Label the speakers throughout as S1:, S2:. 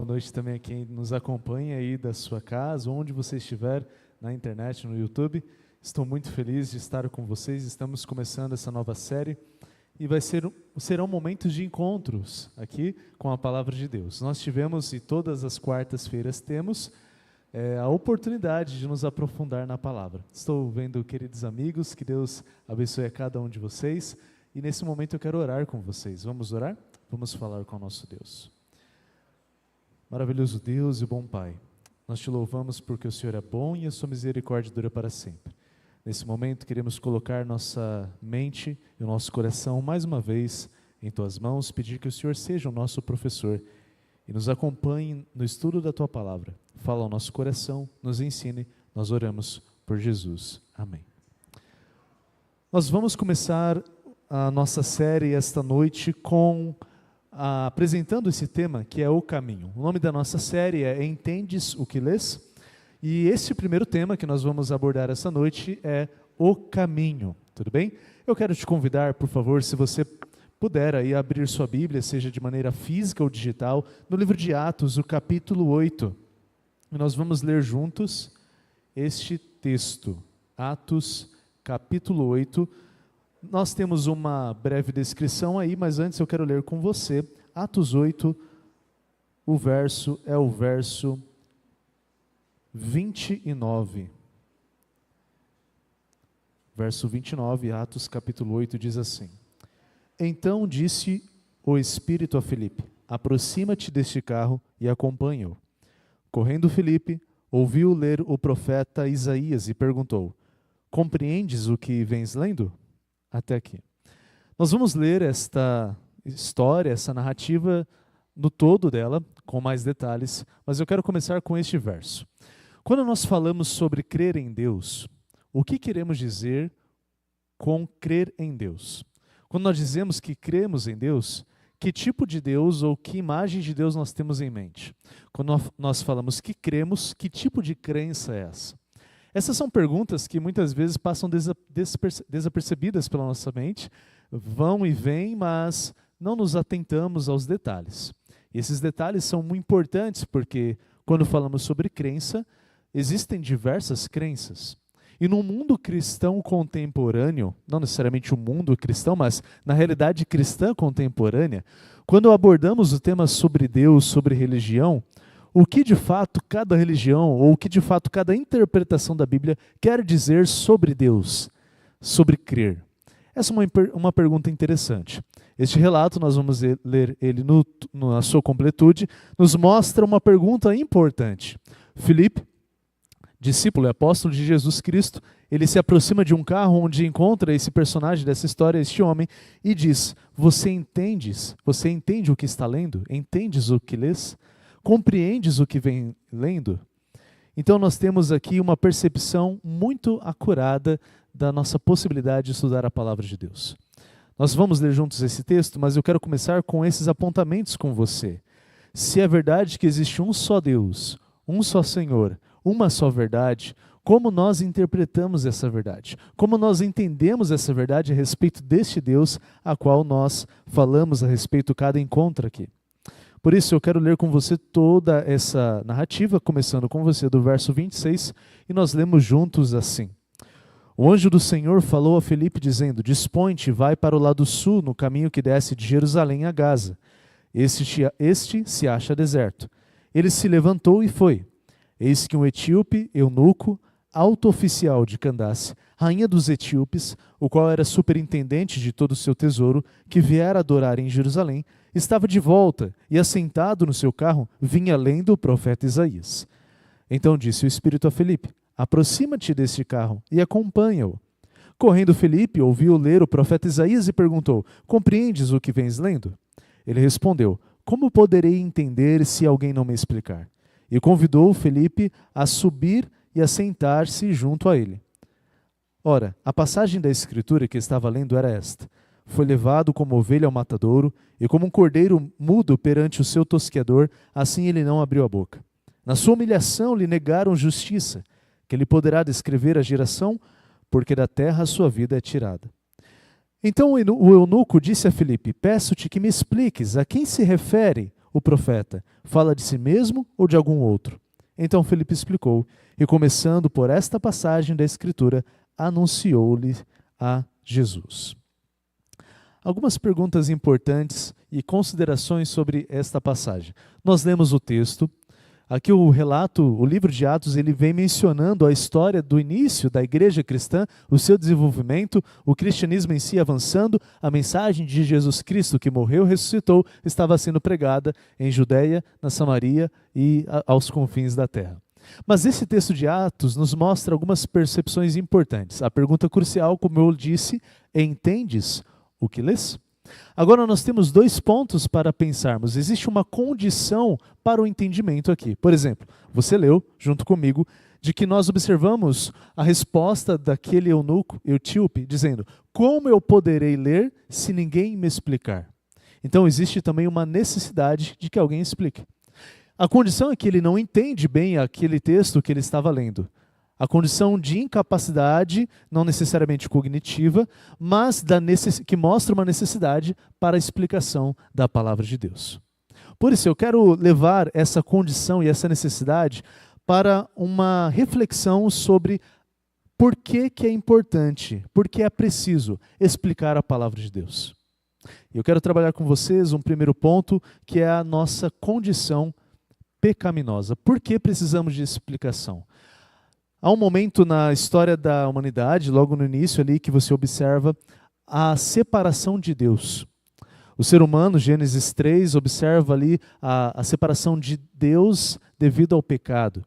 S1: Boa noite também a quem nos acompanha aí da sua casa, onde você estiver, na internet, no YouTube. Estou muito feliz de estar com vocês. Estamos começando essa nova série e serão momentos de encontros aqui com a Palavra de Deus. Nós tivemos, e todas as quartas-feiras temos, a oportunidade de nos aprofundar na Palavra. Estou vendo queridos amigos, que Deus abençoe a cada um de vocês. E nesse momento eu quero orar com vocês. Vamos orar? Vamos falar com o nosso Deus. Maravilhoso Deus e bom Pai, nós te louvamos porque o Senhor é bom e a sua misericórdia dura para sempre. Nesse momento queremos colocar nossa mente e o nosso coração mais uma vez em tuas mãos, pedir que o Senhor seja o nosso professor e nos acompanhe no estudo da tua palavra. Fala ao nosso coração, nos ensine, nós oramos por Jesus. Amém. Nós vamos começar a nossa série esta noite apresentando esse tema que é o caminho. O nome da nossa série é Entendes o que lês? E esse primeiro tema que nós vamos abordar essa noite é o caminho, tudo bem? Eu quero te convidar, por favor, se você puder aí abrir sua Bíblia, seja de maneira física ou digital, no livro de Atos, o capítulo 8. E nós vamos ler juntos este texto, Atos, capítulo 8. Nós temos uma breve descrição aí, mas antes eu quero ler com você, Atos 8, o verso 29. Verso 29, Atos capítulo 8, diz assim: Então disse o Espírito a Filipe, aproxima-te deste carro e acompanha-o. Correndo Filipe, ouviu ler o profeta Isaías e perguntou: Compreendes o que vens lendo? Até aqui. Nós vamos ler esta história, essa narrativa no todo dela, com mais detalhes, mas eu quero começar com este verso. Quando nós falamos sobre crer em Deus, o que queremos dizer com crer em Deus? Quando nós dizemos que cremos em Deus, que tipo de Deus ou que imagem de Deus nós temos em mente? Quando nós falamos que cremos, que tipo de crença é essa? Essas são perguntas que muitas vezes passam desapercebidas pela nossa mente, vão e vêm, mas não nos atentamos aos detalhes. E esses detalhes são muito importantes porque, quando falamos sobre crença, existem diversas crenças. E no mundo cristão contemporâneo, não necessariamente o mundo cristão, mas na realidade cristã contemporânea, quando abordamos o tema sobre Deus, sobre religião, o que de fato cada religião, ou o que de fato cada interpretação da Bíblia quer dizer sobre Deus, sobre crer? Essa é uma pergunta interessante. Este relato, nós vamos ler ele na sua completude, nos mostra uma pergunta importante. Filipe, discípulo e apóstolo de Jesus Cristo, ele se aproxima de um carro onde encontra esse personagem dessa história, este homem, e diz: Você entende o que está lendo? Entendes o que lês? Compreendes o que vem lendo? Então nós temos aqui uma percepção muito acurada da nossa possibilidade de estudar a palavra de Deus. Nós vamos ler juntos esse texto, mas eu quero começar com esses apontamentos com você. Se é verdade que existe um só Deus, um só Senhor, uma só verdade, como nós interpretamos essa verdade? Como nós entendemos essa verdade a respeito deste Deus a qual nós falamos a respeito cada encontro aqui? Por isso eu quero ler com você toda essa narrativa, começando com você do verso 26, e nós lemos juntos assim. O anjo do Senhor falou a Filipe dizendo: Dispõe-te, vai para o lado sul, no caminho que desce de Jerusalém a Gaza. Este se acha deserto. Ele se levantou e foi. Eis que um etíope, eunuco, alto oficial de Candace, rainha dos etíopes, o qual era superintendente de todo o seu tesouro, que viera adorar em Jerusalém, estava de volta e, assentado no seu carro, vinha lendo o profeta Isaías. Então disse o Espírito a Filipe: Aproxima-te deste carro e acompanha-o. Correndo Filipe, ouviu ler o profeta Isaías e perguntou: Compreendes o que vens lendo? Ele respondeu: Como poderei entender se alguém não me explicar? E convidou Filipe a subir e a sentar-se junto a ele. Ora, a passagem da Escritura que estava lendo era esta: Foi levado como ovelha ao matadouro, e como um cordeiro mudo perante o seu tosqueador, assim ele não abriu a boca. Na sua humilhação lhe negaram justiça, que ele poderá descrever a geração, porque da terra a sua vida é tirada. Então o eunuco disse a Filipe: Peço-te que me expliques a quem se refere o profeta? Fala de si mesmo ou de algum outro? Então Filipe explicou, e começando por esta passagem da Escritura, anunciou-lhe a Jesus. Algumas perguntas importantes e considerações sobre esta passagem. Nós lemos o texto. Aqui o relato, o livro de Atos, ele vem mencionando a história do início da igreja cristã, o seu desenvolvimento, o cristianismo em si avançando, a mensagem de Jesus Cristo que morreu e ressuscitou estava sendo pregada em Judeia, na Samaria e aos confins da terra. Mas esse texto de Atos nos mostra algumas percepções importantes. A pergunta crucial, como eu disse, entendes o que lês? Agora nós temos 2 pontos para pensarmos. Existe uma condição para o entendimento aqui. Por exemplo, você leu, junto comigo, de que nós observamos a resposta daquele eunuco, etíope, dizendo, como eu poderei ler se ninguém me explicar? Então existe também uma necessidade de que alguém explique. A condição é que ele não entende bem aquele texto que ele estava lendo. A condição de incapacidade, não necessariamente cognitiva, mas que mostra uma necessidade para a explicação da palavra de Deus. Por isso, eu quero levar essa condição e essa necessidade para uma reflexão sobre por que é importante, por que é preciso explicar a palavra de Deus. Eu quero trabalhar com vocês um primeiro ponto, que é a nossa condição pecaminosa. Por que precisamos de explicação? Há um momento na história da humanidade, logo no início ali, que você observa a separação de Deus. O ser humano, Gênesis 3, observa ali a separação de Deus devido ao pecado.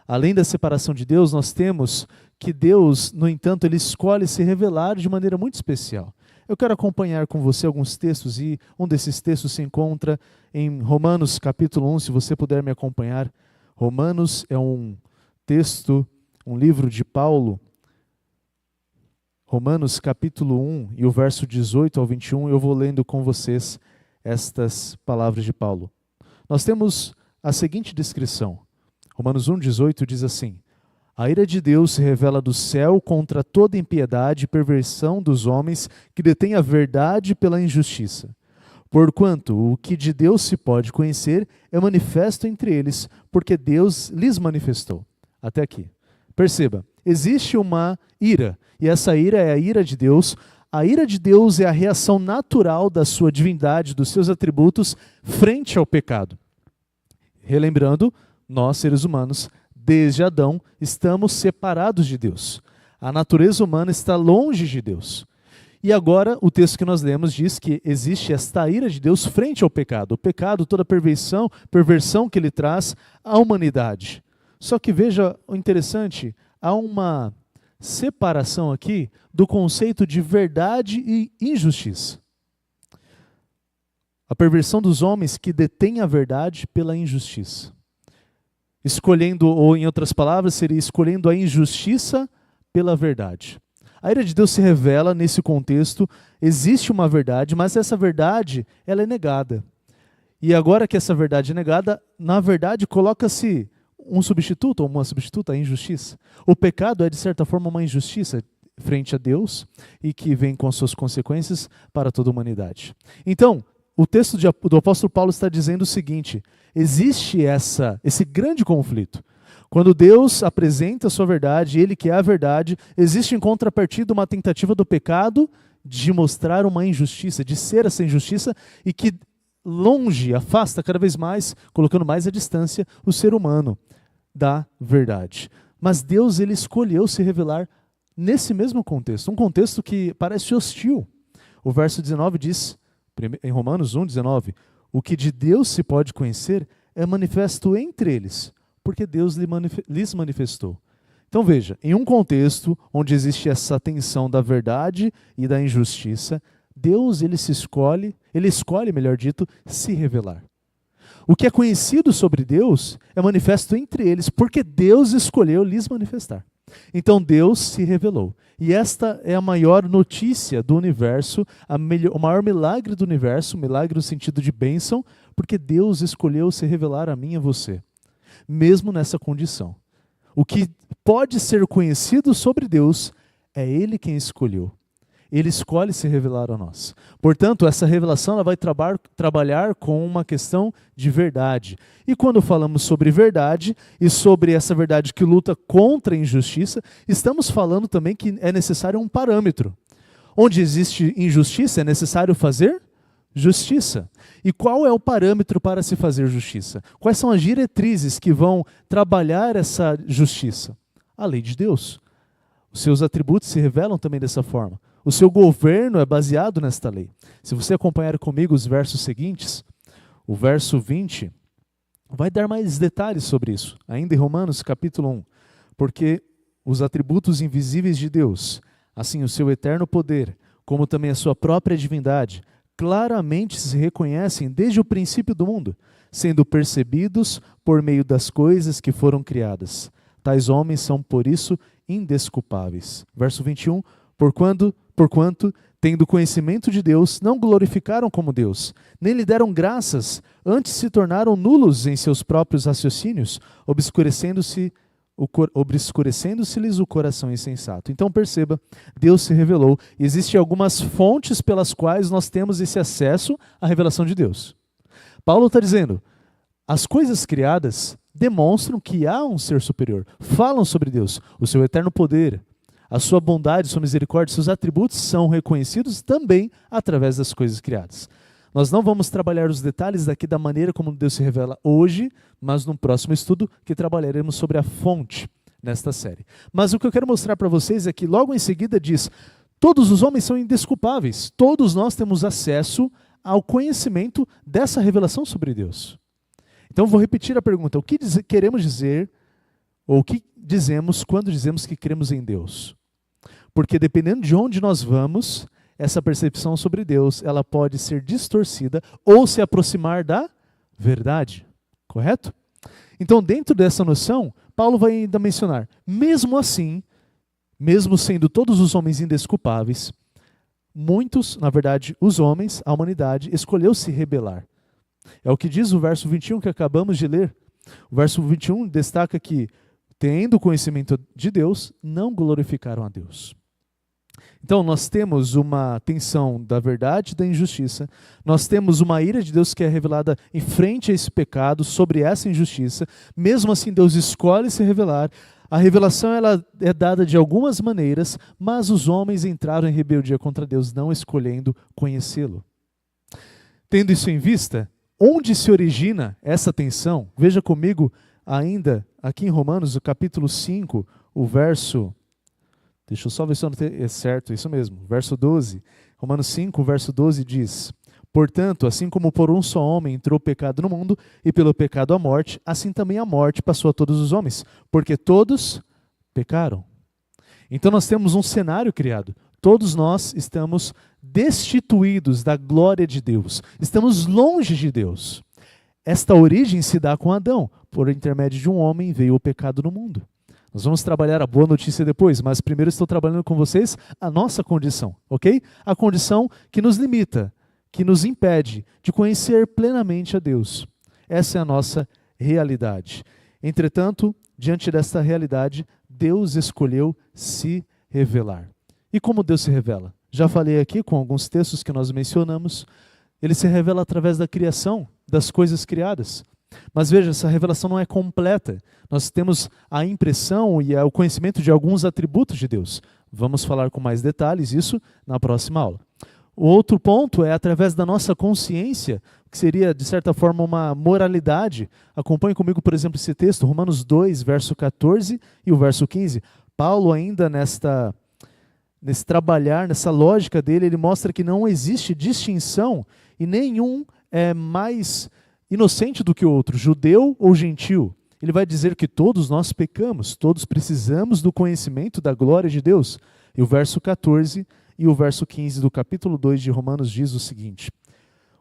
S1: Além da separação de Deus, nós temos que Deus, no entanto, ele escolhe se revelar de maneira muito especial. Eu quero acompanhar com você alguns textos, e um desses textos se encontra em Romanos capítulo 1, se você puder me acompanhar. Romanos é um texto, um livro de Paulo. Romanos capítulo 1 e o verso 18 ao 21, eu vou lendo com vocês estas palavras de Paulo. Nós temos a seguinte descrição. Romanos 1, 18 diz assim: a ira de Deus se revela do céu contra toda impiedade e perversão dos homens que detêm a verdade pela injustiça. Porquanto o que de Deus se pode conhecer é manifesto entre eles, porque Deus lhes manifestou. Até aqui. Perceba, existe uma ira, e essa ira é a ira de Deus. A ira de Deus é a reação natural da sua divindade, dos seus atributos, frente ao pecado. Relembrando, nós, seres humanos, desde Adão, estamos separados de Deus. A natureza humana está longe de Deus. E agora, o texto que nós lemos diz que existe esta ira de Deus frente ao pecado. O pecado, toda a perversão que ele traz à humanidade. Só que veja o interessante, há uma separação aqui do conceito de verdade e injustiça. A perversão dos homens que detêm a verdade pela injustiça. Escolhendo, ou em outras palavras, seria escolhendo a injustiça pela verdade. A ira de Deus se revela nesse contexto, existe uma verdade, mas essa verdade ela é negada. E agora que essa verdade é negada, na verdade coloca-se um substituto ou uma substituta, a injustiça. O pecado é, de certa forma, uma injustiça frente a Deus e que vem com suas consequências para toda a humanidade. Então, o texto do apóstolo Paulo está dizendo o seguinte: existe esse grande conflito. Quando Deus apresenta a sua verdade, Ele que é a verdade, existe em contrapartida uma tentativa do pecado de mostrar uma injustiça, de ser essa injustiça, e que longe, afasta cada vez mais, colocando mais à distância o ser humano da verdade. Mas Deus, ele escolheu se revelar nesse mesmo contexto, um contexto que parece hostil. O verso 19 diz, em Romanos 1, 19, o que de Deus se pode conhecer é manifesto entre eles, porque Deus lhes manifestou. Então veja, em um contexto onde existe essa tensão da verdade e da injustiça, Deus ele escolhe, melhor dito, se revelar. O que é conhecido sobre Deus é manifesto entre eles, porque Deus escolheu lhes manifestar. Então Deus se revelou. E esta é a maior notícia do universo, o maior milagre do universo, milagre no sentido de bênção, porque Deus escolheu se revelar a mim e a você, mesmo nessa condição. O que pode ser conhecido sobre Deus é Ele quem escolheu. Ele escolhe se revelar a nós. Portanto, essa revelação ela vai trabalhar com uma questão de verdade. E quando falamos sobre verdade e sobre essa verdade que luta contra a injustiça, estamos falando também que é necessário um parâmetro. Onde existe injustiça, é necessário fazer justiça. E qual é o parâmetro para se fazer justiça? Quais são as diretrizes que vão trabalhar essa justiça? A lei de Deus. Os seus atributos se revelam também dessa forma. O seu governo é baseado nesta lei. Se você acompanhar comigo os versos seguintes, o verso 20 vai dar mais detalhes sobre isso. Ainda em Romanos capítulo 1. Porque os atributos invisíveis de Deus, assim o seu eterno poder, como também a sua própria divindade, claramente se reconhecem desde o princípio do mundo, sendo percebidos por meio das coisas que foram criadas. Tais homens são, por isso, indesculpáveis. Verso 21, porquanto, tendo conhecimento de Deus, não glorificaram como Deus, nem lhe deram graças, antes se tornaram nulos em seus próprios raciocínios, obscurecendo-se-lhes o coração insensato. Então perceba, Deus se revelou, e existem algumas fontes pelas quais nós temos esse acesso à revelação de Deus. Paulo está dizendo, as coisas criadas demonstram que há um ser superior, falam sobre Deus, o seu eterno poder, a sua bondade, sua misericórdia, seus atributos são reconhecidos também através das coisas criadas. Nós não vamos trabalhar os detalhes daqui da maneira como Deus se revela hoje, mas no próximo estudo que trabalharemos sobre a fonte nesta série. Mas o que eu quero mostrar para vocês é que logo em seguida diz, todos os homens são indesculpáveis, todos nós temos acesso ao conhecimento dessa revelação sobre Deus. Então vou repetir a pergunta, o que queremos dizer, ou o que dizemos quando dizemos que cremos em Deus? Porque dependendo de onde nós vamos, essa percepção sobre Deus, ela pode ser distorcida ou se aproximar da verdade, correto? Então dentro dessa noção, Paulo vai ainda mencionar, mesmo assim, mesmo sendo todos os homens indesculpáveis, muitos, na verdade, os homens, a humanidade, escolheu se rebelar. É o que diz o verso 21 que acabamos de ler. O verso 21 destaca que, tendo conhecimento de Deus, não glorificaram a Deus. Então nós temos uma tensão da verdade e da injustiça, nós temos uma ira de Deus que é revelada em frente a esse pecado, sobre essa injustiça, mesmo assim Deus escolhe se revelar, a revelação ela é dada de algumas maneiras, mas os homens entraram em rebeldia contra Deus, não escolhendo conhecê-lo. Tendo isso em vista, onde se origina essa tensão? Veja comigo ainda aqui em Romanos, o capítulo 5, o verso... Deixa eu só ver se eu não é certo, isso mesmo. Verso 12. Romanos 5, verso 12 diz, portanto, assim como por um só homem entrou o pecado no mundo, e pelo pecado a morte, assim também a morte passou a todos os homens, porque todos pecaram. Então nós temos um cenário criado. Todos nós estamos destituídos da glória de Deus. Estamos longe de Deus. Esta origem se dá com Adão. Por intermédio de um homem veio o pecado no mundo. Nós vamos trabalhar a boa notícia depois, mas primeiro estou trabalhando com vocês a nossa condição, ok? A condição que nos limita, que nos impede de conhecer plenamente a Deus. Essa é a nossa realidade. Entretanto, diante desta realidade, Deus escolheu se revelar. E como Deus se revela? Já falei aqui com alguns textos que nós mencionamos, ele se revela através da criação, das coisas criadas. Mas veja, essa revelação não é completa. Nós temos a impressão e o conhecimento de alguns atributos de Deus. Vamos falar com mais detalhes isso na próxima aula. O outro ponto é através da nossa consciência, que seria, de certa forma, uma moralidade. Acompanhe comigo, por exemplo, esse texto, Romanos 2, verso 14 e o verso 15. Paulo ainda nesse trabalhar, nessa lógica dele, ele mostra que não existe distinção e nenhum é mais inocente do que o outro, judeu ou gentil. Ele vai dizer que todos nós pecamos, todos precisamos do conhecimento da glória de Deus. E o verso 14 e o verso 15 do capítulo 2 de Romanos diz o seguinte,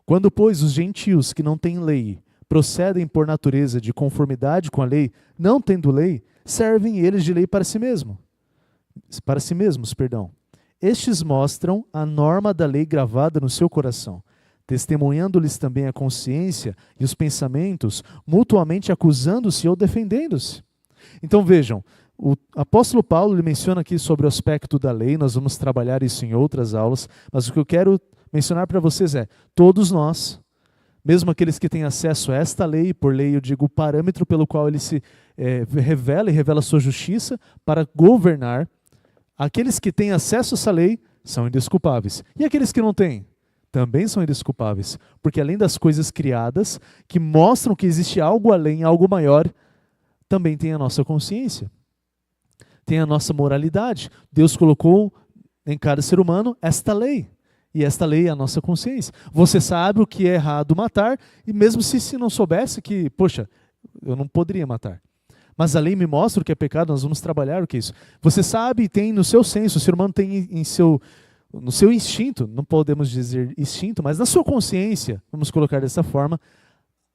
S1: quando, pois, os gentios que não têm lei procedem por natureza de conformidade com a lei, não tendo lei, servem eles de lei para si mesmos. Estes mostram a norma da lei gravada no seu coração, testemunhando-lhes também a consciência e os pensamentos, mutuamente acusando-se ou defendendo-se. Então vejam, O apóstolo Paulo ele menciona aqui sobre o aspecto da lei, nós vamos trabalhar isso em outras aulas, mas o que eu quero mencionar para vocês é, todos nós, mesmo aqueles que têm acesso a esta lei, por lei eu digo o parâmetro pelo qual ele se revela e revela a sua justiça para governar, aqueles que têm acesso a essa lei são indesculpáveis. E aqueles que não têm? Também são indesculpáveis, porque além das coisas criadas, que mostram que existe algo além, algo maior, também tem a nossa consciência. Tem a nossa moralidade. Deus colocou em cada ser humano esta lei. E esta lei é a nossa consciência. Você sabe o que é errado matar, e mesmo se não soubesse que, poxa, eu não poderia matar. Mas a lei me mostra o que é pecado, nós vamos trabalhar o que é isso. Você sabe e tem no seu senso, o ser humano tem no seu instinto, não podemos dizer instinto, mas na sua consciência, vamos colocar dessa forma,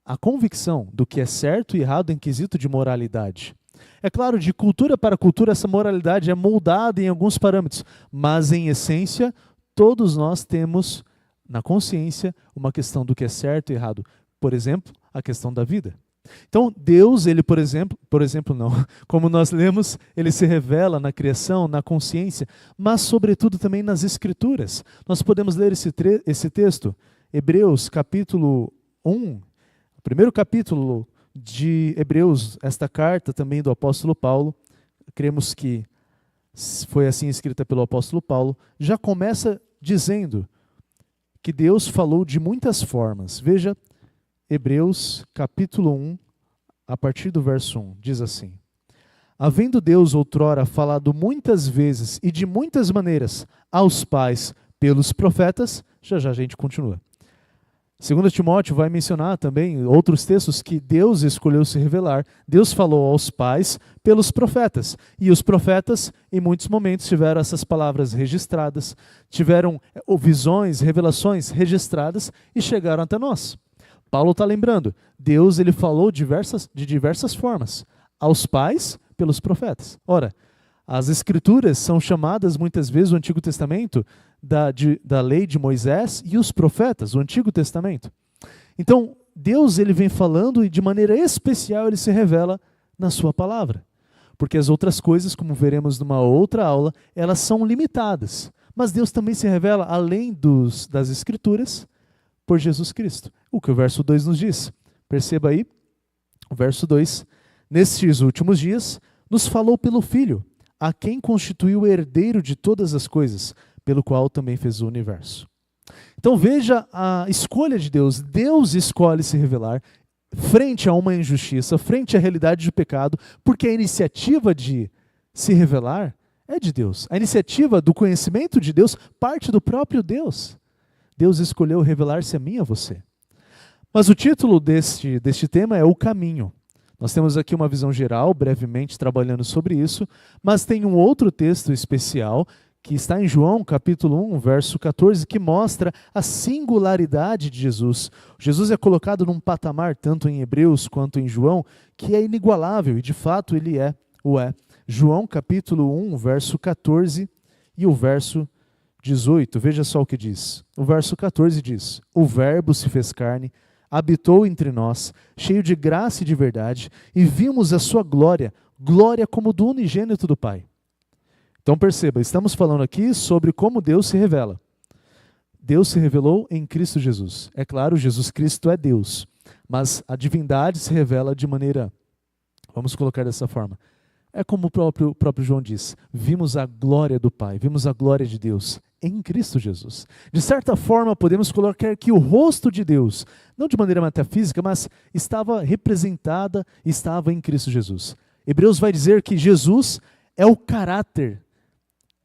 S1: a convicção do que é certo e errado em quesito de moralidade. É claro, de cultura para cultura, essa moralidade é moldada em alguns parâmetros, mas em essência, todos nós temos na consciência uma questão do que é certo e errado. Por exemplo, a questão da vida. Então, Deus, ele, por exemplo não, como nós lemos, ele se revela na criação, na consciência, mas sobretudo também nas Escrituras. Nós podemos ler esse texto, Hebreus capítulo 1, o primeiro capítulo de Hebreus, esta carta também do apóstolo Paulo, cremos que foi assim escrita pelo apóstolo Paulo, já começa dizendo que Deus falou de muitas formas. Veja, Hebreus capítulo 1, a partir do verso 1, diz assim: havendo Deus outrora falado muitas vezes e de muitas maneiras aos pais pelos profetas, já a gente continua. 2 Timóteo vai mencionar também outros textos que Deus escolheu se revelar. Deus falou aos pais pelos profetas. E os profetas, em muitos momentos, tiveram essas palavras registradas, tiveram visões, revelações registradas e chegaram até nós. Paulo está lembrando, Deus ele falou de diversas formas, aos pais pelos profetas. Ora, as Escrituras são chamadas muitas vezes, o Antigo Testamento, da lei de Moisés e os profetas, o Antigo Testamento. Então, Deus ele vem falando e de maneira especial ele se revela na sua palavra. Porque as outras coisas, como veremos numa outra aula, elas são limitadas. Mas Deus também se revela além das Escrituras por Jesus Cristo. O que o verso 2 nos diz. Perceba aí, o verso 2. Nestes últimos dias, nos falou pelo Filho, a quem constituiu o herdeiro de todas as coisas, pelo qual também fez o universo. Então veja a escolha de Deus. Deus escolhe se revelar frente a uma injustiça, frente à realidade do pecado, porque a iniciativa de se revelar é de Deus. A iniciativa do conhecimento de Deus parte do próprio Deus. Deus escolheu revelar-se a mim e a você. Mas o título deste tema é O Caminho. Nós temos aqui uma visão geral, brevemente trabalhando sobre isso, mas tem um outro texto especial que está em João, capítulo 1, verso 14, que mostra a singularidade de Jesus. Jesus é colocado num patamar, tanto em Hebreus quanto em João, que é inigualável, e de fato ele é. João, capítulo 1, verso 14 e o verso 18, veja só o que diz. O verso 14 diz: o Verbo se fez carne, habitou entre nós, cheio de graça e de verdade, e vimos a sua glória, glória como do unigênito do Pai. Então perceba, estamos falando aqui sobre como Deus se revela. Deus se revelou em Cristo Jesus. É claro, Jesus Cristo é Deus, mas a divindade se revela de maneira, vamos colocar dessa forma, é como o próprio João diz, vimos a glória do Pai, vimos a glória de Deus em Cristo Jesus. De certa forma, podemos colocar que o rosto de Deus, não de maneira metafísica, mas estava representada, estava em Cristo Jesus. Hebreus vai dizer que Jesus é o caráter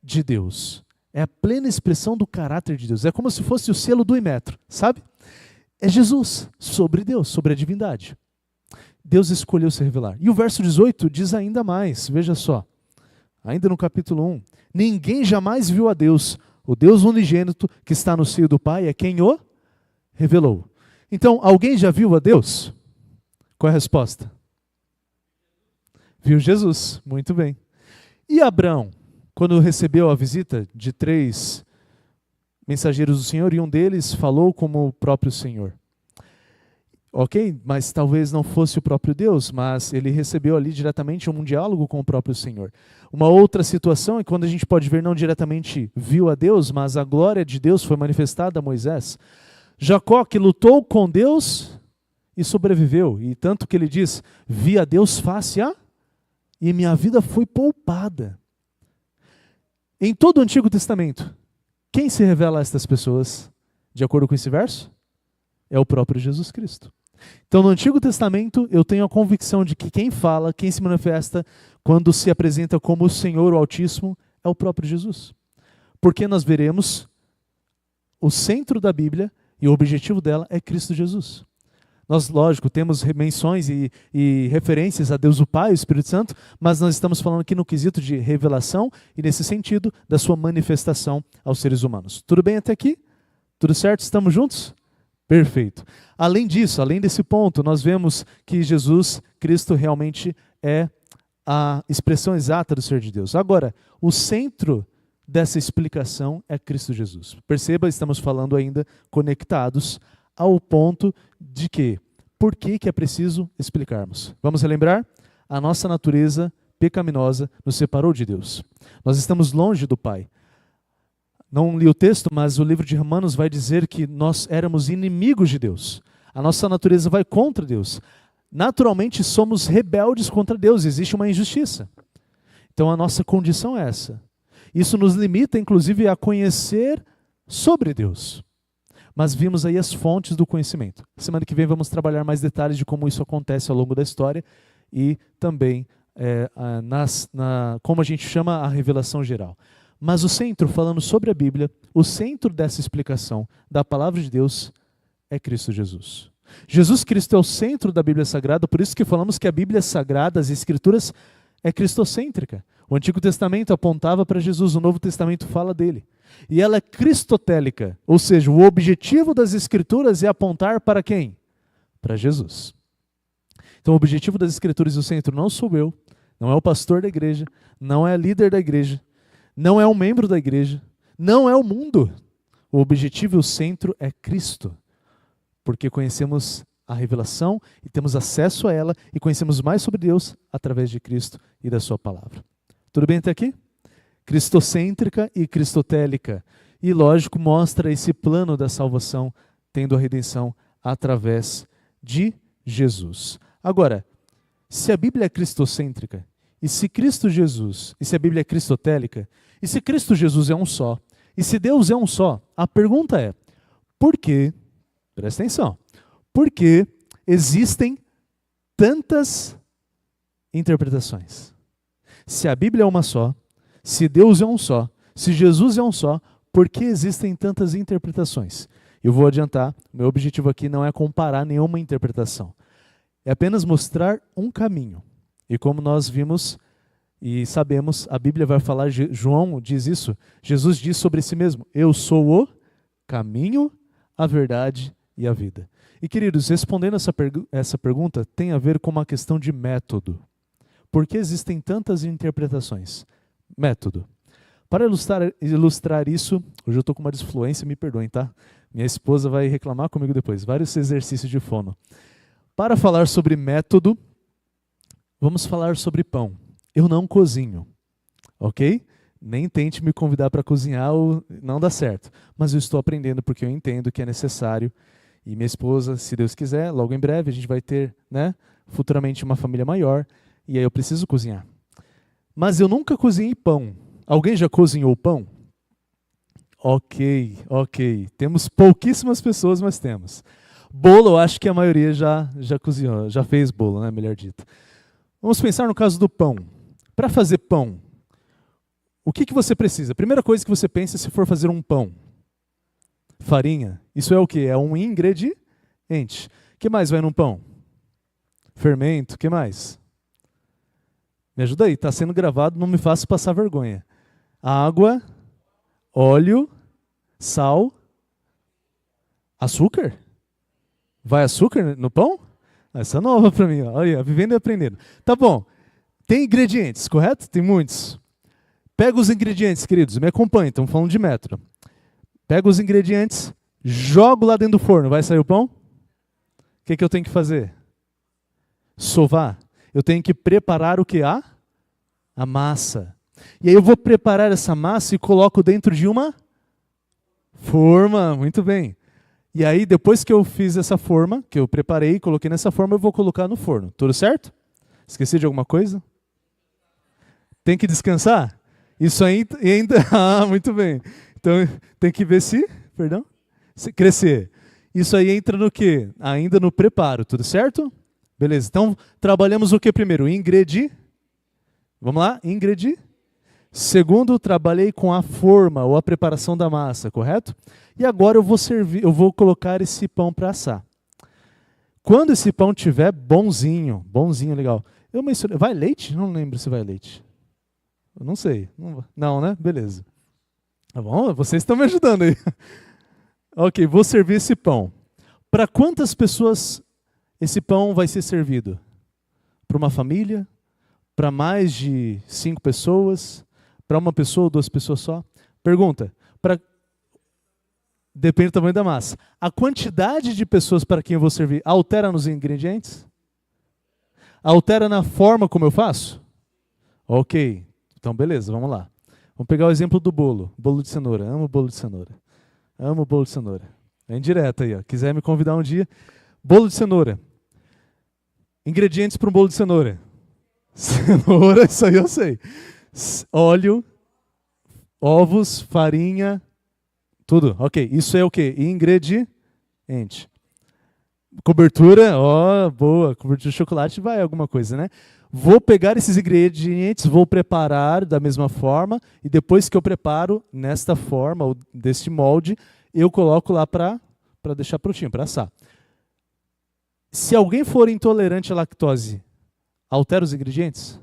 S1: de Deus. É a plena expressão do caráter de Deus. É como se fosse o selo do Inmetro, sabe? É Jesus sobre Deus, sobre a divindade. Deus escolheu se revelar. E o verso 18 diz ainda mais, veja só. Ainda no capítulo 1. Ninguém jamais viu a Deus. O Deus unigênito que está no seio do Pai é quem o revelou. Então, alguém já viu a Deus? Qual é a resposta? Viu Jesus. Muito bem. E Abraão, quando recebeu a visita de 3 mensageiros do Senhor, e um deles falou como o próprio Senhor. Ok, mas talvez não fosse o próprio Deus, mas ele recebeu ali diretamente um diálogo com o próprio Senhor. Uma outra situação é quando a gente pode ver não diretamente viu a Deus, mas a glória de Deus foi manifestada a Moisés. Jacó, que lutou com Deus e sobreviveu, e tanto que ele diz, vi a Deus face a, e minha vida foi poupada. Em todo o Antigo Testamento, quem se revela a estas pessoas, de acordo com esse verso? É o próprio Jesus Cristo. Então, no Antigo Testamento, eu tenho a convicção de que quem fala, quem se manifesta, quando se apresenta como o Senhor, o Altíssimo, é o próprio Jesus. Porque nós veremos o centro da Bíblia e o objetivo dela é Cristo Jesus. Nós, lógico, temos menções e referências a Deus o Pai e o Espírito Santo, mas nós estamos falando aqui no quesito de revelação e, nesse sentido, da sua manifestação aos seres humanos. Tudo bem até aqui? Tudo certo? Estamos juntos? Perfeito. Além disso, além desse ponto, nós vemos que Jesus Cristo realmente é a expressão exata do ser de Deus. Agora, o centro dessa explicação é Cristo Jesus. Perceba, estamos falando ainda conectados ao ponto de que, por que é preciso explicarmos? Vamos relembrar? A nossa natureza pecaminosa nos separou de Deus. Nós estamos longe do Pai. Não li o texto, mas o livro de Romanos vai dizer que nós éramos inimigos de Deus. A nossa natureza vai contra Deus. Naturalmente somos rebeldes contra Deus, existe uma injustiça. Então a nossa condição é essa. Isso nos limita, inclusive, a conhecer sobre Deus. Mas vimos aí as fontes do conhecimento. Semana que vem vamos trabalhar mais detalhes de como isso acontece ao longo da história e também como a gente chama a revelação geral. Mas o centro, falando sobre a Bíblia, o centro dessa explicação da palavra de Deus é Cristo Jesus. Jesus Cristo é o centro da Bíblia Sagrada, por isso que falamos que a Bíblia Sagrada, as Escrituras, é cristocêntrica. O Antigo Testamento apontava para Jesus, o Novo Testamento fala dele. E ela é cristotélica, ou seja, o objetivo das Escrituras é apontar para quem? Para Jesus. Então o objetivo das Escrituras e o centro não sou eu, não é o pastor da igreja, não é líder da igreja, não é um membro da igreja, não é o mundo. O objetivo e o centro é Cristo, porque conhecemos a revelação e temos acesso a ela e conhecemos mais sobre Deus através de Cristo e da sua palavra. Tudo bem até aqui? Cristocêntrica e cristotélica. E, lógico, mostra esse plano da salvação, tendo a redenção através de Jesus. Agora, se a Bíblia é cristocêntrica, e se Cristo Jesus, e se a Bíblia é cristotélica, e se Cristo Jesus é um só, e se Deus é um só, a pergunta é, por que, presta atenção, por que existem tantas interpretações? Se a Bíblia é uma só, se Deus é um só, se Jesus é um só, por que existem tantas interpretações? Eu vou adiantar, meu objetivo aqui não é comparar nenhuma interpretação. É apenas mostrar um caminho. E como nós vimos e sabemos, a Bíblia vai falar, João diz isso, Jesus diz sobre si mesmo, eu sou o caminho, a verdade e a vida. E queridos, respondendo essa pergunta, tem a ver com uma questão de método. Por que existem tantas interpretações? Método. Para ilustrar isso, hoje eu estou com uma desfluência, me perdoem, tá? Minha esposa vai reclamar comigo depois, vários exercícios de fono. Para falar sobre método, vamos falar sobre pão. Eu não cozinho, ok? Nem tente me convidar para cozinhar, não dá certo. Mas eu estou aprendendo porque eu entendo que é necessário. E minha esposa, se Deus quiser, logo em breve a gente vai ter, futuramente uma família maior. E aí eu preciso cozinhar. Mas eu nunca cozinhei pão. Alguém já cozinhou pão? Ok. Temos pouquíssimas pessoas, mas temos. Bolo, eu acho que a maioria já cozinhou, já fez bolo, melhor dito. Vamos pensar no caso do pão. Para fazer pão, o que você precisa? A primeira coisa que você pensa se for fazer um pão. Farinha. Isso é o quê? É um ingrediente. O que mais vai num pão? Fermento. O que mais? Me ajuda aí, está sendo gravado, não me faça passar vergonha. Água, óleo, sal, açúcar? Vai açúcar no pão? Essa é nova para mim, olha, vivendo e aprendendo. Tá bom, tem ingredientes, correto? Tem muitos. Pega os ingredientes, queridos, me acompanhem, estamos falando de método. Pega os ingredientes, joga lá dentro do forno, vai sair o pão? que eu tenho que fazer? Sovar. Eu tenho que preparar o que? A massa. E aí eu vou preparar essa massa e coloco dentro de uma forma. Muito bem. E aí, depois que eu fiz essa forma, que eu preparei e coloquei nessa forma, eu vou colocar no forno. Tudo certo? Esqueci de alguma coisa? Tem que descansar? Isso aí ainda... Ah, muito bem. Então, tem que ver se crescer. Isso aí entra no quê? Ainda no preparo, tudo certo? Beleza. Então, trabalhamos o que primeiro? Vamos lá? Segundo, trabalhei com a forma ou a preparação da massa, correto? E agora eu vou colocar esse pão para assar. Quando esse pão estiver bonzinho, legal. Vai leite? Não lembro se vai leite. Eu não sei. Não, né? Beleza. Tá bom? Vocês estão me ajudando aí. Ok, vou servir esse pão. Para quantas pessoas esse pão vai ser servido? Para uma família? Para mais de 5 pessoas? Para uma pessoa ou 2 pessoas só? Pergunta. Depende do tamanho da massa. A quantidade de pessoas para quem eu vou servir altera nos ingredientes? Altera na forma como eu faço? Ok. Então, beleza, vamos lá. Vamos pegar o exemplo do bolo. Bolo de cenoura. Amo bolo de cenoura. Amo bolo de cenoura. Vem direto aí, ó. Quiser me convidar um dia. Bolo de cenoura. Ingredientes para um bolo de cenoura. Cenoura, isso aí eu sei. Óleo, ovos, farinha, tudo. Ok, isso é o quê? Ingrediente. Cobertura, boa. Cobertura de chocolate vai alguma coisa, né? Vou pegar esses ingredientes, vou preparar da mesma forma, e depois que eu preparo, nesta forma, ou deste molde, eu coloco lá para deixar prontinho, para assar. Se alguém for intolerante à lactose, altera os ingredientes?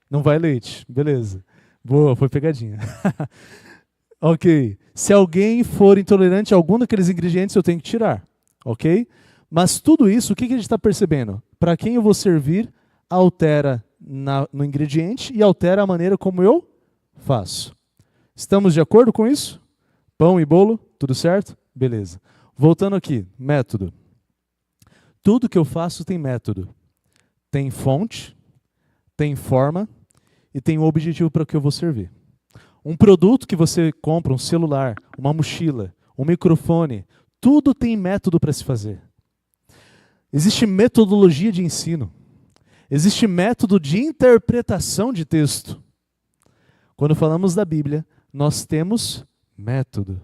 S1: Não vai leite, beleza. Boa, foi pegadinha. Ok. Se alguém for intolerante a algum daqueles ingredientes, eu tenho que tirar. Ok? Mas tudo isso, o que a gente está percebendo? Para quem eu vou servir, altera no ingrediente e altera a maneira como eu faço. Estamos de acordo com isso? Pão e bolo, tudo certo? Beleza. Voltando aqui, método. Tudo que eu faço tem método. Tem fonte, tem forma e tem o objetivo para que eu vou servir. Um produto que você compra, um celular, uma mochila, um microfone, tudo tem método para se fazer. Existe metodologia de ensino. Existe método de interpretação de texto. Quando falamos da Bíblia, nós temos método.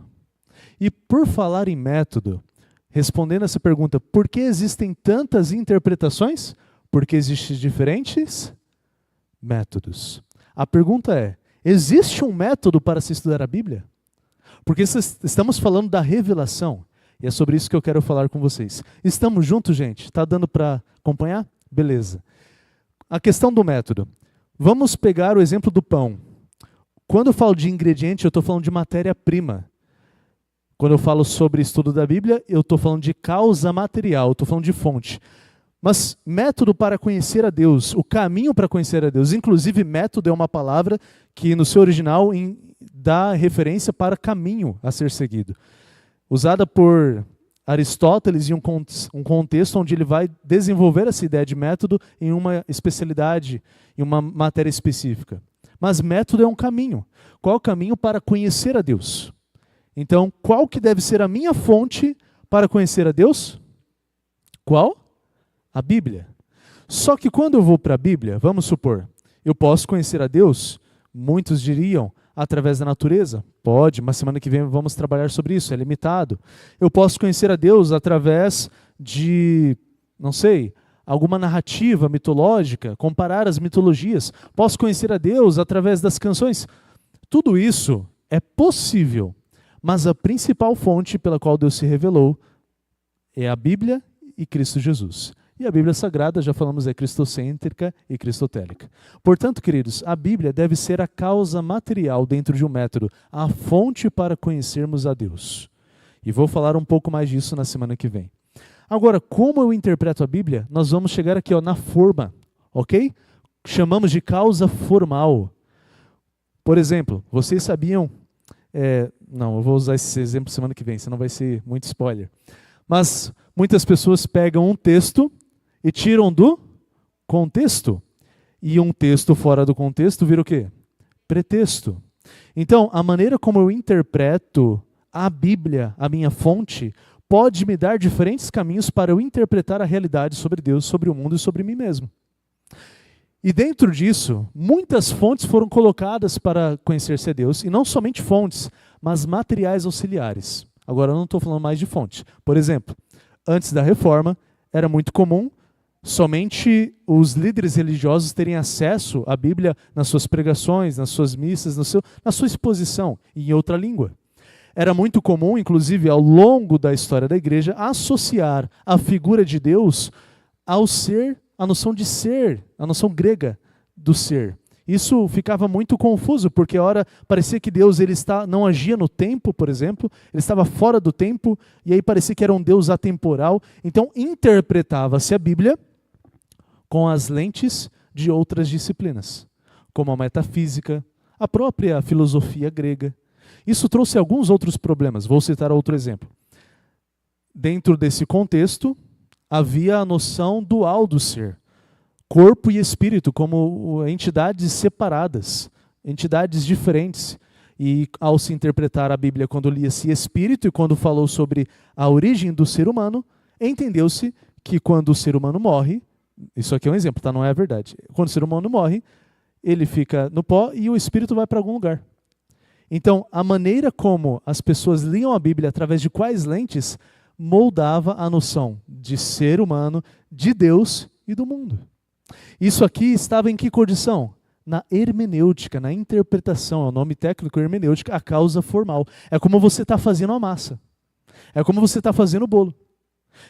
S1: E por falar em método, respondendo essa pergunta, por que existem tantas interpretações? Porque existem diferentes métodos. A pergunta é, existe um método para se estudar a Bíblia? Porque estamos falando da revelação. E é sobre isso que eu quero falar com vocês. Estamos juntos, gente? Está dando para acompanhar? Beleza. A questão do método. Vamos pegar o exemplo do pão. Quando eu falo de ingrediente, eu estou falando de matéria-prima. Quando eu falo sobre estudo da Bíblia, eu estou falando de causa material, estou falando de fonte. Mas método para conhecer a Deus, o caminho para conhecer a Deus. Inclusive, método é uma palavra que no seu original dá referência para caminho a ser seguido. Usada por Aristóteles em um contexto onde ele vai desenvolver essa ideia de método em uma especialidade, em uma matéria específica. Mas método é um caminho. Qual é o caminho para conhecer a Deus? Então, qual que deve ser a minha fonte para conhecer a Deus? Qual? A Bíblia. Só que quando eu vou para a Bíblia, vamos supor, eu posso conhecer a Deus, muitos diriam, através da natureza? Pode, mas semana que vem vamos trabalhar sobre isso, é limitado. Eu posso conhecer a Deus através de, não sei, alguma narrativa mitológica, comparar as mitologias. Posso conhecer a Deus através das canções. Tudo isso é possível, mas a principal fonte pela qual Deus se revelou é a Bíblia e Cristo Jesus. E a Bíblia Sagrada, já falamos, é cristocêntrica e cristotélica. Portanto, queridos, a Bíblia deve ser a causa material dentro de um método, a fonte para conhecermos a Deus. E vou falar um pouco mais disso na semana que vem. Agora, como eu interpreto a Bíblia? Nós vamos chegar aqui na forma, ok? Chamamos de causa formal. Por exemplo, vocês sabiam... não, eu vou usar esse exemplo semana que vem, senão vai ser muito spoiler. Mas muitas pessoas pegam um texto e tiram do contexto. E um texto fora do contexto vira o quê? Pretexto. Então, a maneira como eu interpreto a Bíblia, a minha fonte, pode me dar diferentes caminhos para eu interpretar a realidade sobre Deus, sobre o mundo e sobre mim mesmo. E dentro disso, muitas fontes foram colocadas para conhecer-se a Deus, e não somente fontes, mas materiais auxiliares. Agora eu não estou falando mais de fonte. Por exemplo, antes da Reforma, era muito comum somente os líderes religiosos terem acesso à Bíblia nas suas pregações, nas suas missas, na sua exposição em outra língua. Era muito comum, inclusive ao longo da história da igreja, associar a figura de Deus ao ser, a noção de ser, a noção grega do ser. Isso ficava muito confuso, porque ora parecia que Deus não agia no tempo, por exemplo, ele estava fora do tempo, e aí parecia que era um Deus atemporal. Então interpretava-se a Bíblia com as lentes de outras disciplinas, como a metafísica, a própria filosofia grega. Isso trouxe alguns outros problemas. Vou citar outro exemplo. Dentro desse contexto, havia a noção dual do ser. Corpo e espírito como entidades separadas, entidades diferentes. E ao se interpretar a Bíblia quando lia-se espírito e quando falou sobre a origem do ser humano, entendeu-se que quando o ser humano morre, isso aqui é um exemplo, tá? Não é a verdade. Quando o ser humano morre, ele fica no pó e o espírito vai para algum lugar. Então, a maneira como as pessoas liam a Bíblia, através de quais lentes, moldava a noção de ser humano, de Deus e do mundo. Isso aqui estava em que condição? Na hermenêutica, na interpretação, é o nome técnico hermenêutica, a causa formal. É como você está fazendo a massa. É como você está fazendo o bolo.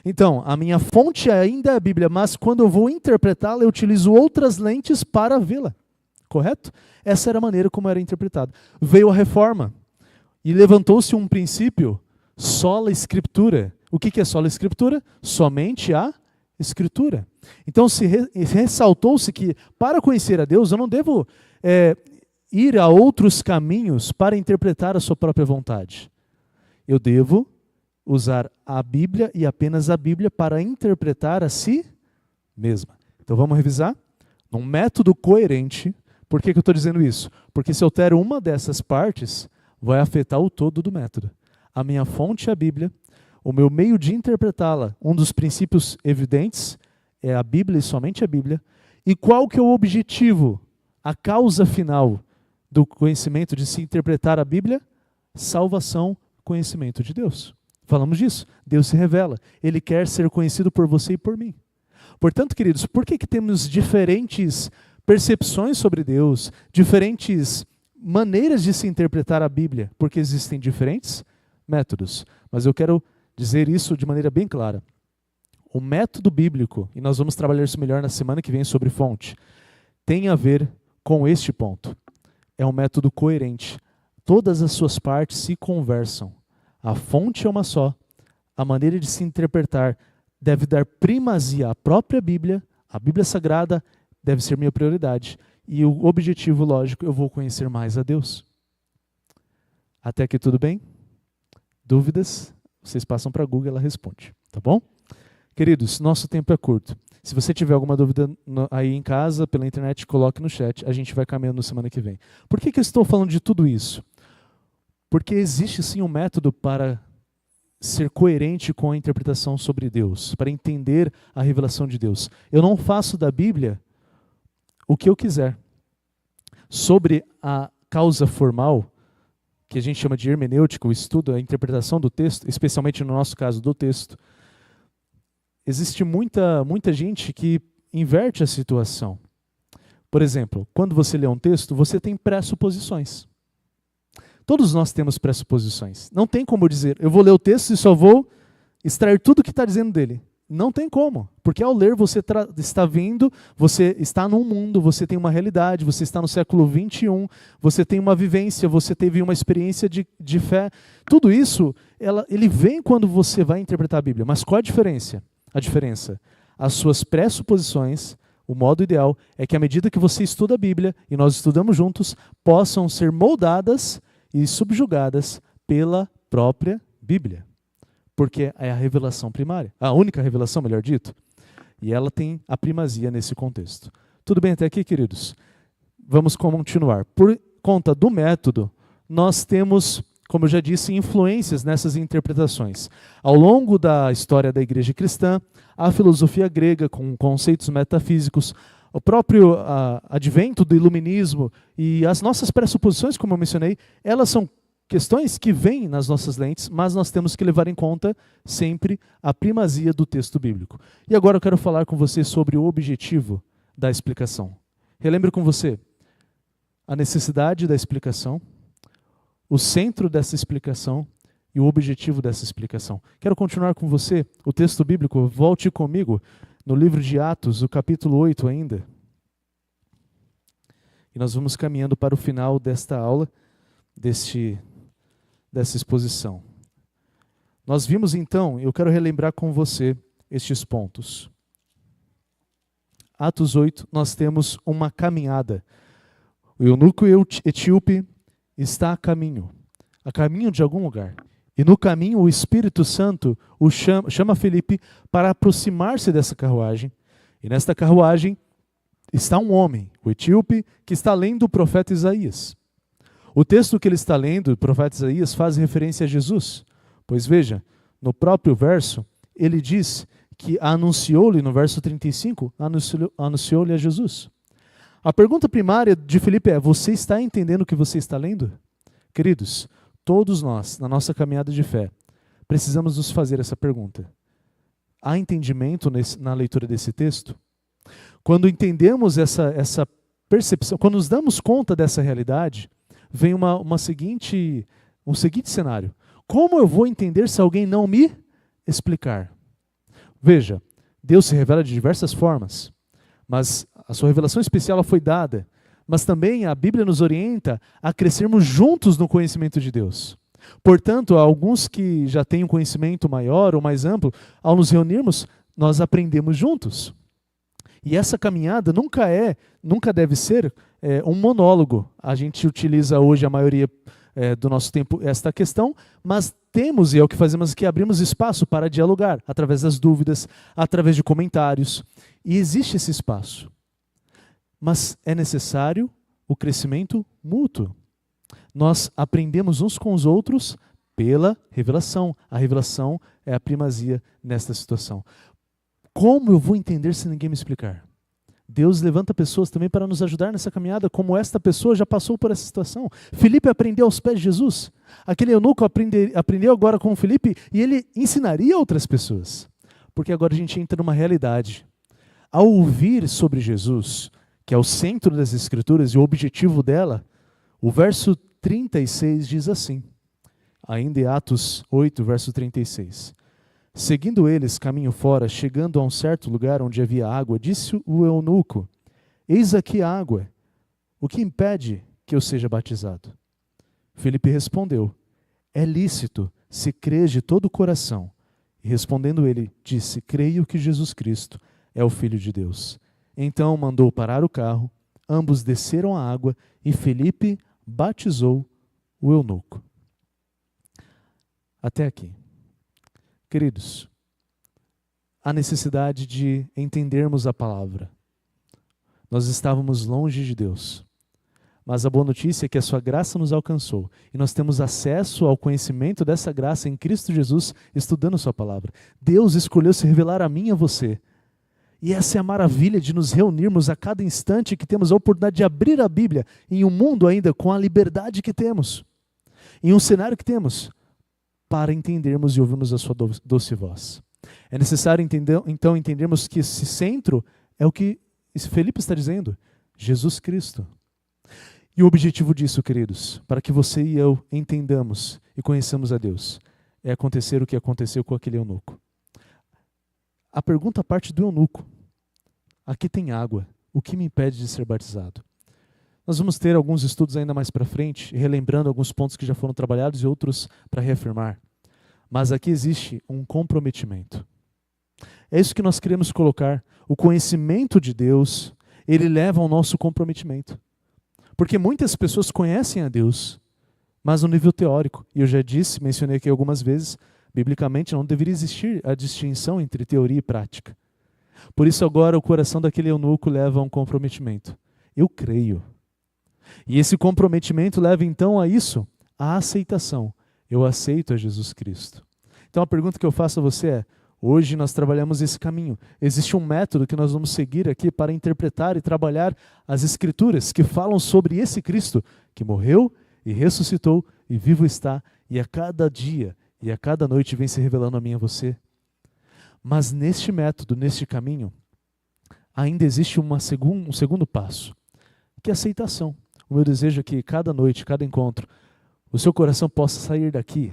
S1: Então, a minha fonte ainda é a Bíblia, mas quando eu vou interpretá-la, eu utilizo outras lentes para vê-la. Correto? Essa era a maneira como era interpretada. Veio a Reforma e levantou-se um princípio, sola Escritura. O que é sola Escritura? Somente a Escritura. Então, ressaltou-se que para conhecer a Deus, eu não devo ir a outros caminhos para interpretar a sua própria vontade. Eu devo usar a Bíblia e apenas a Bíblia para interpretar a si mesma. Então vamos revisar? Num método coerente. Por que eu estou dizendo isso? Porque se eu altero uma dessas partes, vai afetar o todo do método. A minha fonte é a Bíblia, o meu meio de interpretá-la, um dos princípios evidentes é a Bíblia e somente a Bíblia. E qual que é o objetivo, a causa final do conhecimento de se interpretar a Bíblia? Salvação, conhecimento de Deus. Falamos disso. Deus se revela. Ele quer ser conhecido por você e por mim. Portanto, queridos, por que temos diferentes percepções sobre Deus, diferentes maneiras de se interpretar a Bíblia? Porque existem diferentes métodos. Mas eu quero dizer isso de maneira bem clara. O método bíblico, e nós vamos trabalhar isso melhor na semana que vem sobre fonte, tem a ver com este ponto. É um método coerente. Todas as suas partes se conversam. A fonte é uma só. A maneira de se interpretar deve dar primazia à própria Bíblia. A Bíblia Sagrada deve ser minha prioridade. E o objetivo, lógico, eu vou conhecer mais a Deus. Até aqui tudo bem? Dúvidas? Vocês passam para a Google, ela responde. Tá bom? Queridos, nosso tempo é curto. Se você tiver alguma dúvida aí em casa, pela internet, coloque no chat. A gente vai caminhando na semana que vem. Por que eu estou falando de tudo isso? Porque existe sim um método para ser coerente com a interpretação sobre Deus, para entender a revelação de Deus. Eu não faço da Bíblia o que eu quiser. Sobre a causa formal, que a gente chama de hermenêutica, o estudo, a interpretação do texto, especialmente no nosso caso do texto, existe muita gente que inverte a situação. Por exemplo, quando você lê um texto, você tem pressuposições. Todos nós temos pressuposições. Não tem como dizer, eu vou ler o texto e só vou extrair tudo o que está dizendo dele. Não tem como. Porque ao ler você está vendo, você está num mundo, você tem uma realidade, você está no século 21, você tem uma vivência, você teve uma experiência de fé. Tudo isso, ele vem quando você vai interpretar a Bíblia. Mas qual a diferença? A diferença, as suas pressuposições, o modo ideal é que à medida que você estuda a Bíblia, e nós estudamos juntos, possam ser moldadas e subjugadas pela própria Bíblia. porque é a revelação primária, a única revelação, melhor dito, e ela tem a primazia nesse contexto. Tudo bem até aqui, queridos? Vamos continuar. Por conta do método, nós temos, como eu já disse, influências nessas interpretações. Ao longo da história da igreja cristã, a filosofia grega, com conceitos metafísicos, o próprio advento do iluminismo e as nossas pressuposições, como eu mencionei, elas são questões que vêm nas nossas lentes, mas nós temos que levar em conta sempre a primazia do texto bíblico. E agora eu quero falar com você sobre o objetivo da explicação. Relembro com você a necessidade da explicação, o centro dessa explicação e o objetivo dessa explicação. Quero continuar com você o texto bíblico, volte comigo no livro de Atos, o capítulo 8 ainda. E nós vamos caminhando para o final desta aula, dessa exposição. Nós vimos então, eu quero relembrar com você estes pontos. Atos 8, nós temos uma caminhada. O eunuco etíope está a caminho de algum lugar. E no caminho o Espírito Santo o chama Filipe para aproximar-se dessa carruagem. E nesta carruagem está um homem, o etíope, que está lendo o profeta Isaías. O texto que ele está lendo, o profeta Isaías, faz referência a Jesus. Pois veja, no próprio verso, ele diz que anunciou-lhe, no verso 35, anunciou-lhe a Jesus. A pergunta primária de Filipe é: você está entendendo o que você está lendo? Queridos, todos nós, na nossa caminhada de fé, precisamos nos fazer essa pergunta. Há entendimento na leitura desse texto? Quando entendemos essa percepção, quando nos damos conta dessa realidade, vem um seguinte cenário. Como eu vou entender se alguém não me explicar? Veja, Deus se revela de diversas formas, mas a sua revelação especial foi dada, mas também a Bíblia nos orienta a crescermos juntos no conhecimento de Deus. Portanto, alguns que já têm um conhecimento maior ou mais amplo, ao nos reunirmos, nós aprendemos juntos. E essa caminhada nunca deve ser um monólogo. A gente utiliza hoje a maioria do nosso tempo esta questão, mas temos, e é o que fazemos aqui, abrimos espaço para dialogar, através das dúvidas, através de comentários. E existe esse espaço. Mas é necessário o crescimento mútuo. Nós aprendemos uns com os outros pela revelação. A revelação é a primazia nesta situação. Como eu vou entender se ninguém me explicar? Deus levanta pessoas também para nos ajudar nessa caminhada, como esta pessoa já passou por essa situação. Filipe aprendeu aos pés de Jesus. Aquele eunuco aprendeu agora com Filipe e ele ensinaria outras pessoas. Porque agora a gente entra numa realidade. Ao ouvir sobre Jesus, que é o centro das Escrituras e o objetivo dela, o verso 36 diz assim, ainda em Atos 8, verso 36. Seguindo eles caminho fora, chegando a um certo lugar onde havia água, disse o eunuco: eis aqui a água, o que impede que eu seja batizado? Filipe respondeu: é lícito, se crês de todo o coração. E respondendo ele, disse: creio que Jesus Cristo é o Filho de Deus. Então mandou parar o carro, ambos desceram a água e Filipe batizou o eunuco. Até aqui. Queridos, a necessidade de entendermos a palavra. Nós estávamos longe de Deus, mas a boa notícia é que a sua graça nos alcançou e nós temos acesso ao conhecimento dessa graça em Cristo Jesus, estudando sua palavra. Deus escolheu se revelar a mim e a você. E essa é a maravilha de nos reunirmos a cada instante que temos a oportunidade de abrir a Bíblia em um mundo ainda com a liberdade que temos, em um cenário que temos, para entendermos e ouvirmos a sua doce voz. É necessário então entendermos que esse centro é o que Filipe está dizendo, Jesus Cristo. E o objetivo disso, queridos, para que você e eu entendamos e conheçamos a Deus, é acontecer o que aconteceu com aquele eunuco. A pergunta parte do eunuco. Aqui tem água, o que me impede de ser batizado? Nós vamos ter alguns estudos ainda mais para frente, relembrando alguns pontos que já foram trabalhados e outros para reafirmar. Mas aqui existe um comprometimento. É isso que nós queremos colocar. O conhecimento de Deus, ele leva ao nosso comprometimento. Porque muitas pessoas conhecem a Deus, mas no nível teórico. E eu já disse, mencionei aqui algumas vezes, Biblicamente não deveria existir a distinção entre teoria e prática. Por isso agora o coração daquele eunuco leva a um comprometimento. Eu creio. E esse comprometimento leva então a isso, a aceitação. Eu aceito a Jesus Cristo. Então a pergunta que eu faço a você é, hoje nós trabalhamos esse caminho. Existe um método que nós vamos seguir aqui para interpretar e trabalhar as Escrituras que falam sobre esse Cristo que morreu e ressuscitou e vivo está e a cada dia e a cada noite vem se revelando a mim e a você. Mas neste método, neste caminho, ainda existe um segundo passo, que é a aceitação. O meu desejo é que cada noite, cada encontro, o seu coração possa sair daqui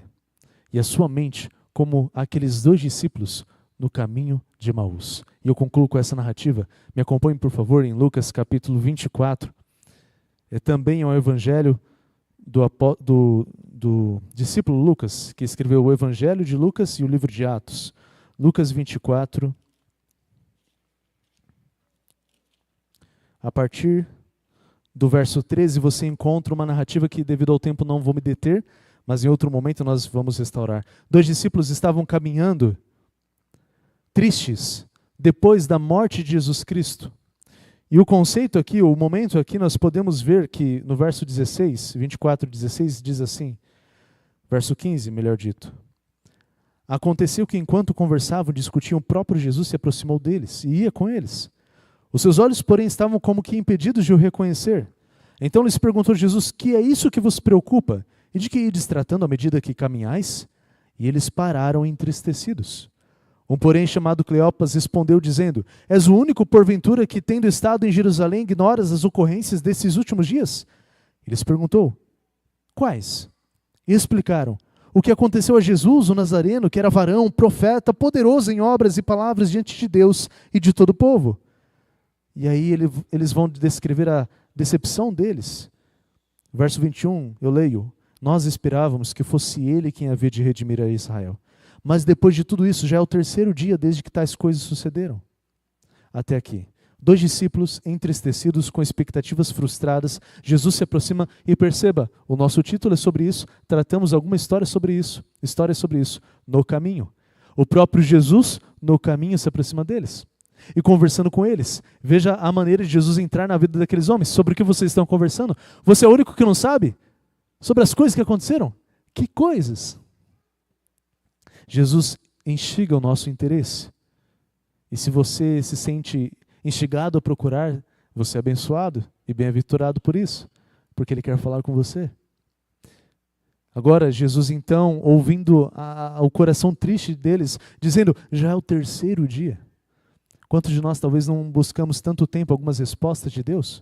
S1: e a sua mente como aqueles 2 discípulos no caminho de Emaús. E eu concluo com essa narrativa. Me acompanhe, por favor, em Lucas capítulo 24. Também é um evangelho do discípulo Lucas, que escreveu o Evangelho de Lucas e o livro de Atos. Lucas 24, a partir do verso 13, você encontra uma narrativa que, devido ao tempo, não vou me deter, mas em outro momento nós vamos restaurar. 2 discípulos estavam caminhando, tristes, depois da morte de Jesus Cristo. E o conceito aqui, o momento aqui, nós podemos ver que no verso 16, 24:16, diz assim, verso 15, melhor dito. Aconteceu que enquanto conversavam, discutiam, o próprio Jesus se aproximou deles e ia com eles. Os seus olhos, porém, estavam como que impedidos de o reconhecer. Então lhes perguntou Jesus, que é isso que vos preocupa? E de que ides tratando à medida que caminhais? E eles pararam entristecidos. Um, porém, chamado Cleopas, respondeu dizendo, és o único, porventura, que tendo estado em Jerusalém, ignoras as ocorrências desses últimos dias? Ele lhes perguntou, quais? E explicaram, o que aconteceu a Jesus, o Nazareno, que era varão, profeta, poderoso em obras e palavras diante de Deus e de todo o povo. E aí eles vão descrever a decepção deles. Verso 21, eu leio, nós esperávamos que fosse ele quem havia de redimir a Israel. Mas depois de tudo isso, já é o 3º dia desde que tais coisas sucederam. Até aqui. 2 discípulos entristecidos, com expectativas frustradas. Jesus se aproxima e perceba, o nosso título é sobre isso, tratamos alguma história sobre isso, no caminho. O próprio Jesus, no caminho, se aproxima deles. E conversando com eles, veja a maneira de Jesus entrar na vida daqueles homens. Sobre o que vocês estão conversando? Você é o único que não sabe? Sobre as coisas que aconteceram? Que coisas? Jesus instiga o nosso interesse. E se você se sente instigado a procurar, você é abençoado e bem-aventurado por isso, porque Ele quer falar com você. Agora, Jesus então, ouvindo o coração triste deles, dizendo, já é o 3º dia. Quantos de nós talvez não buscamos tanto tempo algumas respostas de Deus?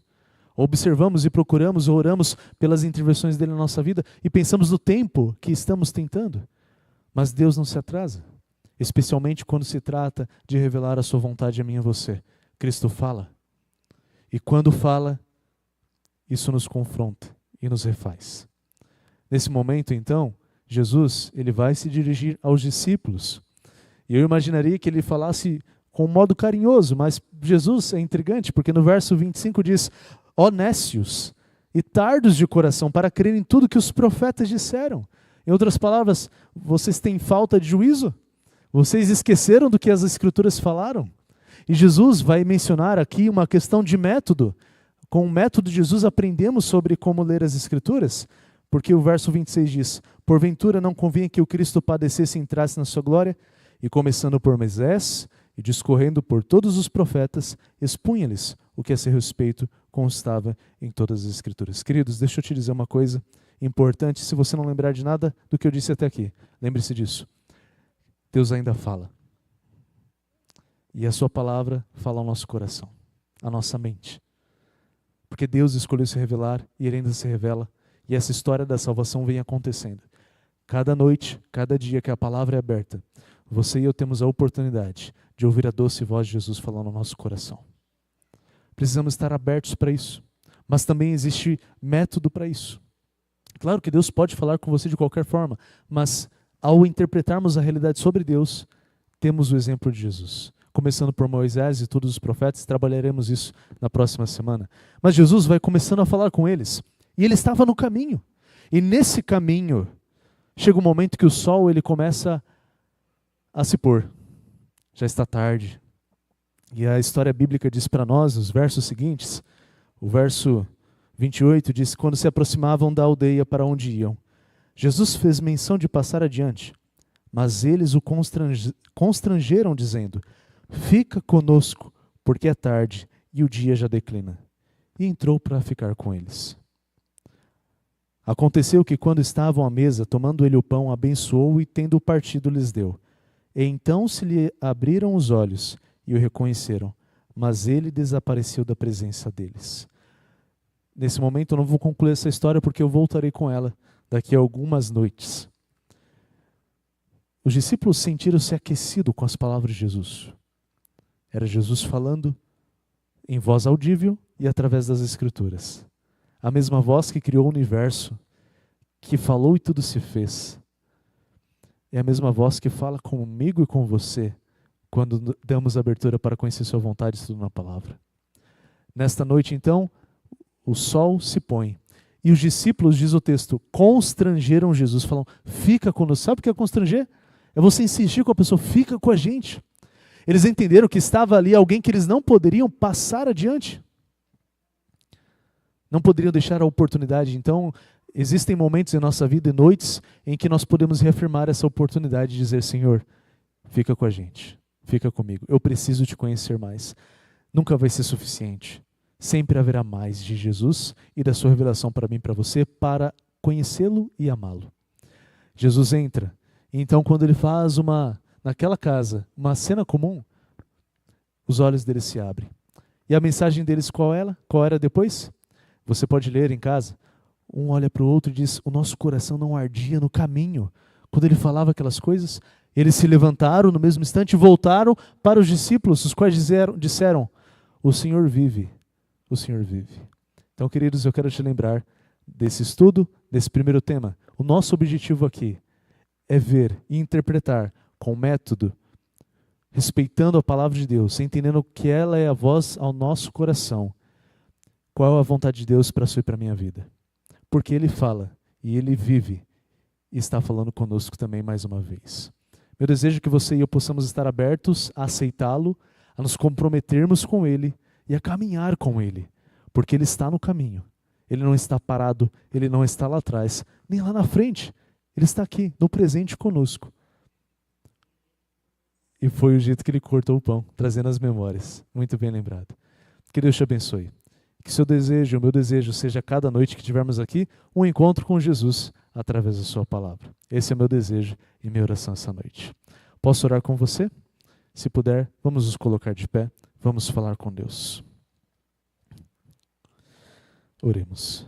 S1: Observamos e procuramos, ou oramos pelas intervenções dele na nossa vida e pensamos no tempo que estamos tentando. Mas Deus não se atrasa, especialmente quando se trata de revelar a sua vontade a mim e a você. Cristo fala. E quando fala, isso nos confronta e nos refaz. Nesse momento, então, Jesus ele vai se dirigir aos discípulos. E eu imaginaria que ele falasse com um modo carinhoso, mas Jesus é intrigante, porque no verso 25 diz, ó nécios e tardos de coração, para crer em tudo que os profetas disseram. Em outras palavras, vocês têm falta de juízo? Vocês esqueceram do que as Escrituras falaram? E Jesus vai mencionar aqui uma questão de método. Com o método de Jesus aprendemos sobre como ler as Escrituras, porque o verso 26 diz, porventura não convinha que o Cristo padecesse e entrasse na sua glória? E começando por Moisés e discorrendo por todos os profetas, expunha-lhes o que a seu respeito constava em todas as Escrituras. Queridos, deixa eu te dizer uma coisa importante, se você não lembrar de nada do que eu disse até aqui, lembre-se disso. Deus ainda fala. E a sua palavra fala ao nosso coração, à nossa mente. Porque Deus escolheu se revelar e Ele ainda se revela. E essa história da salvação vem acontecendo. Cada noite, cada dia que a palavra é aberta, você e eu temos a oportunidade de ouvir a doce voz de Jesus falando no nosso coração. Precisamos estar abertos para isso. Mas também existe método para isso. Claro que Deus pode falar com você de qualquer forma, mas ao interpretarmos a realidade sobre Deus, temos o exemplo de Jesus. Começando por Moisés e todos os profetas, trabalharemos isso na próxima semana. Mas Jesus vai começando a falar com eles, e ele estava no caminho. E nesse caminho, chega um momento que o sol ele começa a se pôr. Já está tarde. E a história bíblica diz para nós, os versos seguintes, o verso 28 diz: quando se aproximavam da aldeia para onde iam, Jesus fez menção de passar adiante, mas eles o constrangeram, dizendo: fica conosco, porque é tarde e o dia já declina. E entrou para ficar com eles. Aconteceu que, quando estavam à mesa, tomando ele o pão, abençoou e, tendo partido, lhes deu. E então se lhe abriram os olhos e o reconheceram, mas ele desapareceu da presença deles. Nesse momento eu não vou concluir essa história porque eu voltarei com ela daqui a algumas noites. Os discípulos sentiram-se aquecidos com as palavras de Jesus. Era Jesus falando em voz audível e através das Escrituras. A mesma voz que criou o universo, que falou e tudo se fez. É a mesma voz que fala comigo e com você quando damos abertura para conhecer sua vontade e tudo na palavra. Nesta noite, então, o sol se põe. E os discípulos, diz o texto, constrangeram Jesus. Falam, fica conosco. Sabe o que é constranger? É você insistir com a pessoa, fica com a gente. Eles entenderam que estava ali alguém que eles não poderiam passar adiante. Não poderiam deixar a oportunidade. Então, existem momentos em nossa vida e noites em que nós podemos reafirmar essa oportunidade de dizer, Senhor, fica com a gente, fica comigo. Eu preciso te conhecer mais. Nunca vai ser suficiente. Sempre haverá mais de Jesus e da sua revelação para mim e para você, para conhecê-lo e amá-lo. Jesus entra. E então, quando ele faz naquela casa, uma cena comum, os olhos deles se abrem. E a mensagem deles qual era depois? Você pode ler em casa. Um olha para o outro e diz, o nosso coração não ardia no caminho. Quando ele falava aquelas coisas, eles se levantaram no mesmo instante e voltaram para os discípulos, os quais disseram, o Senhor vive, o Senhor vive. Então, queridos, eu quero te lembrar desse estudo, desse primeiro tema. O nosso objetivo aqui é ver e interpretar com método, respeitando a palavra de Deus, entendendo que ela é a voz ao nosso coração. Qual é a vontade de Deus para a sua e para a minha vida? Porque Ele fala e Ele vive e está falando conosco também mais uma vez. Meu desejo é que você e eu possamos estar abertos a aceitá-lo, a nos comprometermos com Ele e a caminhar com Ele, porque Ele está no caminho. Ele não está parado, Ele não está lá atrás, nem lá na frente. Ele está aqui, no presente conosco. E foi o jeito que Ele cortou o pão, trazendo as memórias. Muito bem lembrado. Que Deus te abençoe. Que seu desejo, o meu desejo, seja cada noite que tivermos aqui, um encontro com Jesus através da sua palavra. Esse é o meu desejo e minha oração essa noite. Posso orar com você? Se puder, vamos nos colocar de pé, vamos falar com Deus. Oremos.